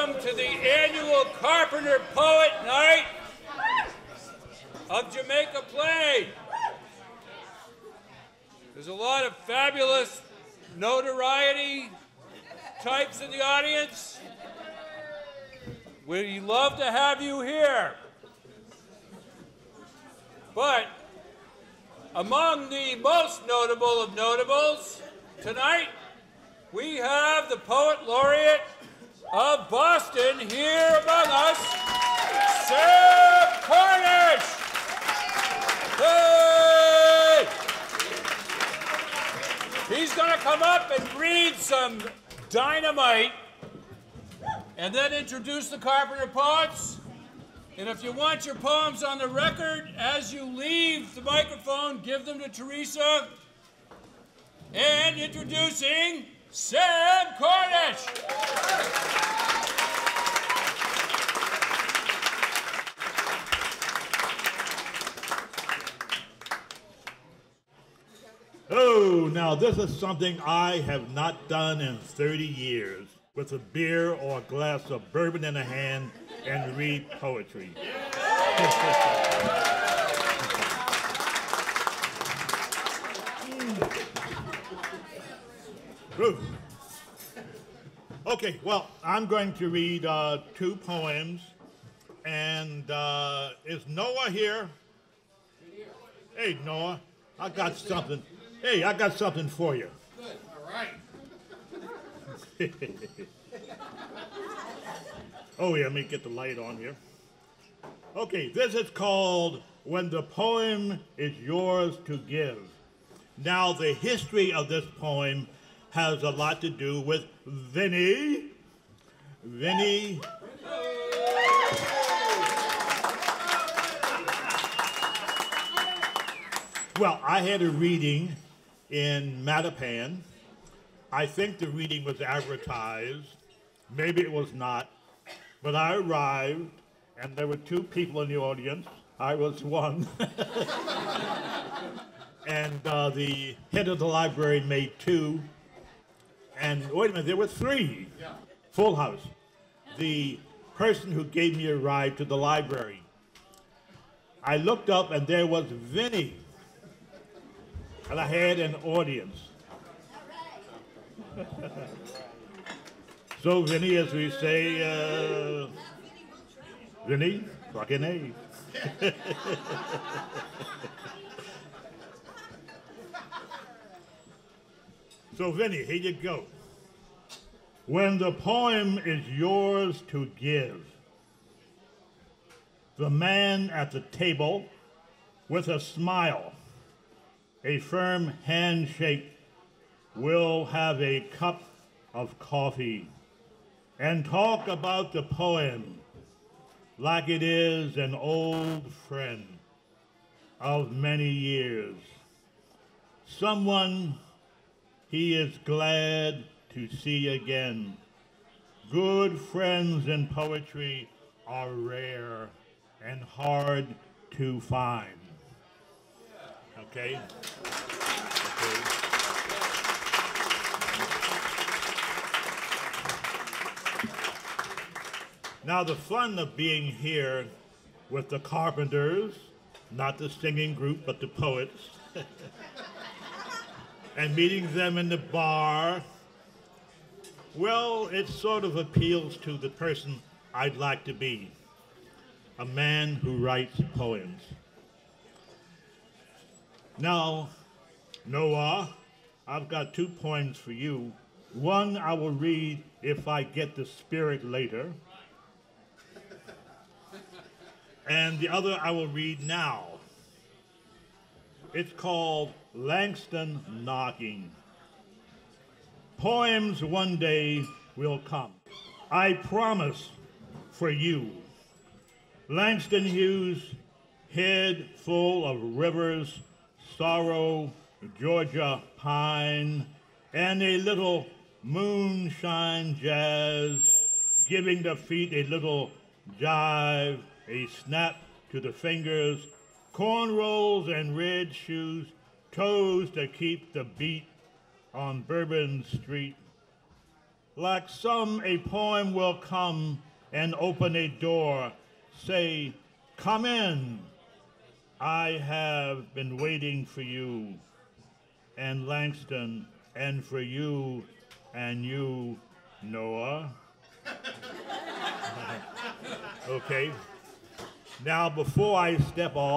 welcome to the annual Carpenter Poet Night of Jamaica Plain. There's a lot of fabulous notoriety types in the audience. We'd love to have you here. But among the most notable of notables tonight, we have the Poet Laureate of Boston here among us, Sam Cornish. Hey! He's going to come up and read some dynamite and then introduce the Carpenter Poets. And if you want your poems on the record, as you leave the microphone, give them to Teresa. And introducing Sam Cornish. Oh, now this is something I have not done in 30 years. With a beer or a glass of bourbon in a hand and read poetry. Okay, well, I'm going to read two poems, and is Noah here? Hey, Noah, I got something. Hey, I got something for you. Good, all right. Oh, yeah, let me get the light on here. Okay, this is called When the Poem is Yours to Give. Now, the history of this poem has a lot to do with Vinny. Vinny. Well, I had a reading in Mattapan. I think the reading was advertised. Maybe it was not. But I arrived, and there were two people in the audience. I was one. And the head of the library made two. And wait a minute, there were three. Yeah. Full house. The person who gave me a ride to the library. I looked up, and there was Vinny. And I had an audience. So, Vinny, as we say, Vinny, fucking A. So, Vinny, here you go. When the poem is yours to give, the man at the table with a smile, a firm handshake, will have a cup of coffee and talk about the poem like it is an old friend of many years. Someone he is glad to see again. Good friends in poetry are rare and hard to find. Okay? Okay. Now, the fun of being here with the Carpenters, not the singing group, but the poets, and meeting them in the bar, well, it sort of appeals to the person I'd like to be, a man who writes poems. Now, Noah, I've got two poems for you. One I will read if I get the spirit later, and the other I will read now. It's called Langston Knocking. Poems one day will come. I promise for you. Langston Hughes, head full of rivers, sorrow, Georgia pine, and a little moonshine jazz, giving the feet a little jive, a snap to the fingers, cornrows and red shoes, toes to keep the beat on Bourbon Street. like some, a poem will come and open a door, say, "Come in, I have been waiting for you," and Langston, and for you, and you, Noah. Okay. Now, before I step off,